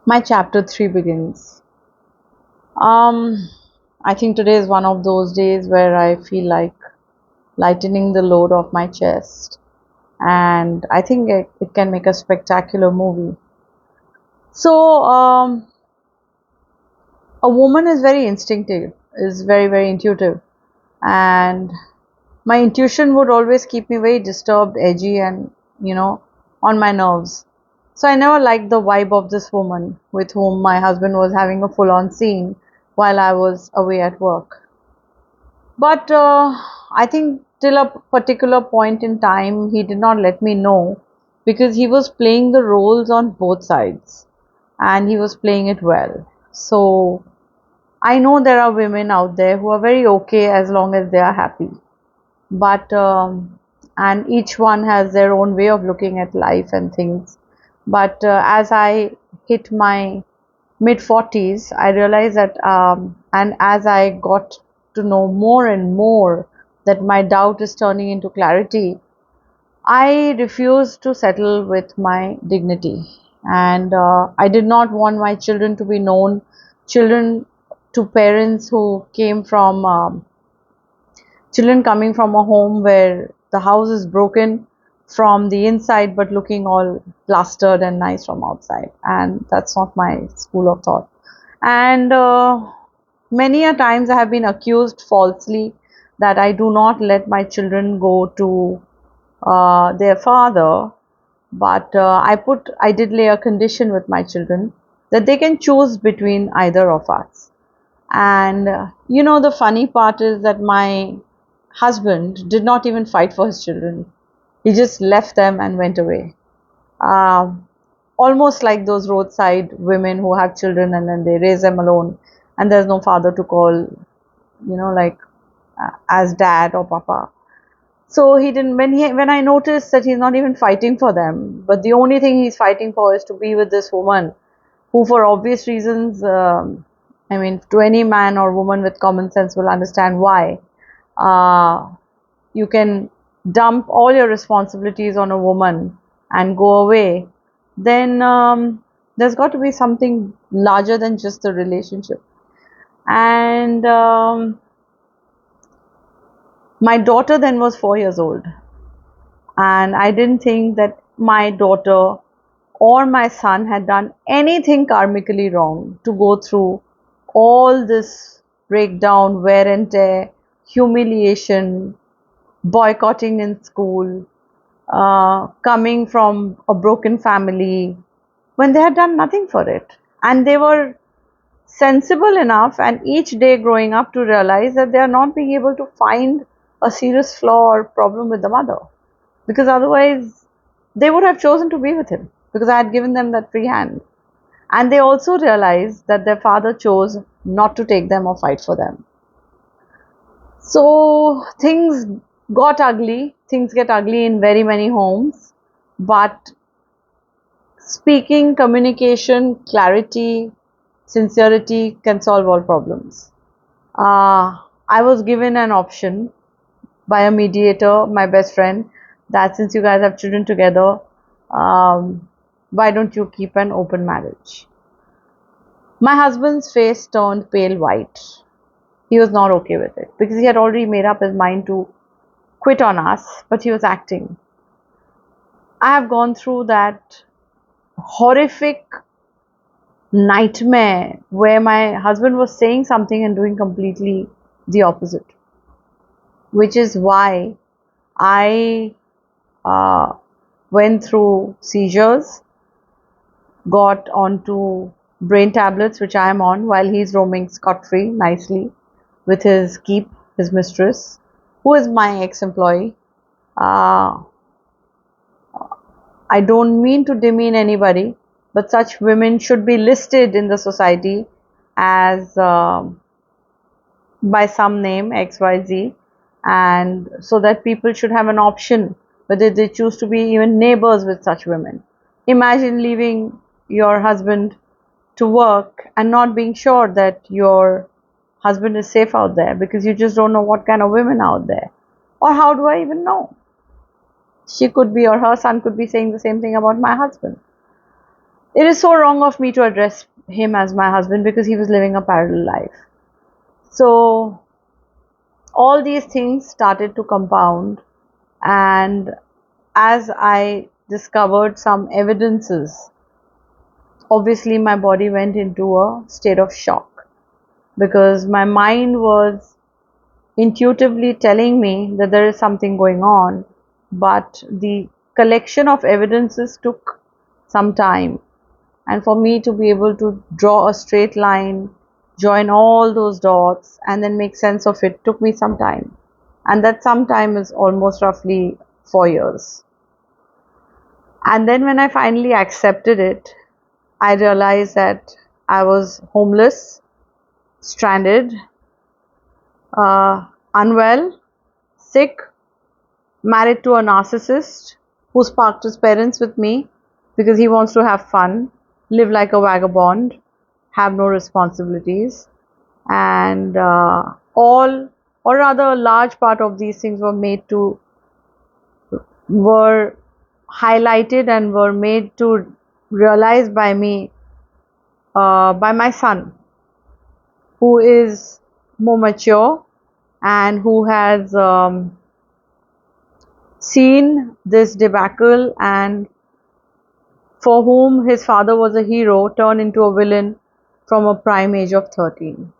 My chapter 3 begins. Um, I think today is one of those days where I feel like lightening the load off my chest, and I think it can make a spectacular movie. So, a woman is very instinctive, is very intuitive, and my intuition would always keep me very disturbed, edgy, and you know, on my nerves. So I never liked the vibe of this woman with whom my husband was having a full on scene while I was away at work. But I think till a particular point in time, he did not let me know because he was playing the roles on both sides and he was playing it well. So I know there are women out there who are very okay as long as they are happy, but and each one has their own way of looking at life and things. But as I hit my mid 40s, I realized that, and as I got to know more and more that my doubt is turning into clarity, I refused to settle with my dignity. And I did not want my children to be known children to parents who came from children coming from a home where the house is broken from the inside but looking all plastered and nice from outside, and that's not my school of thought. And many a times I have been accused falsely that I do not let my children go to their father, but I did lay a condition with my children that they can choose between either of us. And the funny part is that my husband did not even fight for his children. He just left them and went away. Um, Almost like those roadside women who have children and then they raise them alone, and there's no father to call, like as dad or papa. So he didn't. When I noticed that he's not even fighting for them, but the only thing he's fighting for is to be with this woman who, for obvious reasons, I mean, to any man or woman with common sense will understand why. Uh, you can dump all your responsibilities on a woman and go away, then there's got to be something larger than just the relationship. And my daughter then was 4 years old, and I didn't think that my daughter or my son had done anything karmically wrong to go through all this breakdown, wear and tear, humiliation, boycotting in school, coming from a broken family when they had done nothing for it. And they were sensible enough, and each day growing up, to realize that they are not being able to find a serious flaw or problem with the mother, because otherwise they would have chosen to be with him because I had given them that free hand. And they also realized that their father chose not to take them or fight for them. So things got ugly. Things get ugly in very many homes. But speaking, communication, clarity, sincerity can solve all problems. I was given an option by a mediator, my best friend, that since you guys have children together, um, why don't you keep an open marriage? My husband's face turned pale white. He was not okay with it because he had already made up his mind to quit on us, but he was acting. I have gone through that horrific nightmare where my husband was saying something and doing completely the opposite, which is why I uh, went through seizures, got onto brain tablets, which I am on, while he's roaming scot free nicely with his keep, his mistress, who is my ex employee. Uh, I don't mean to demean anybody, but such women should be listed in the society as by some name XYZ, and so that people should have an option whether they choose to be even neighbors with such women. Imagine leaving your husband to work and not being sure that your husband is safe out there because you just don't know what kind of women out there. Or how do I even know? She could be, or her son could be saying the same thing about my husband. It is so wrong of me to address him as my husband because he was living a parallel life. So all these things started to compound, and as I discovered some evidences, obviously my body went into a state of shock because my mind was intuitively telling me that there is something going on, but the collection of evidences took some time. And for me to be able to draw a straight line, join all those dots, and then make sense of it took me some time. And that some time is almost roughly 4 years. And then when I finally accepted it, I realized that I was homeless, stranded, unwell, sick, married to a narcissist who sparked his parents with me because he wants to have fun, live like a vagabond, have no responsibilities, and all, or rather, a large part of these things were highlighted and were made to realize by me, by my son, who is more mature and who has seen this debacle, and for whom his father was a hero turned into a villain from a prime age of 13.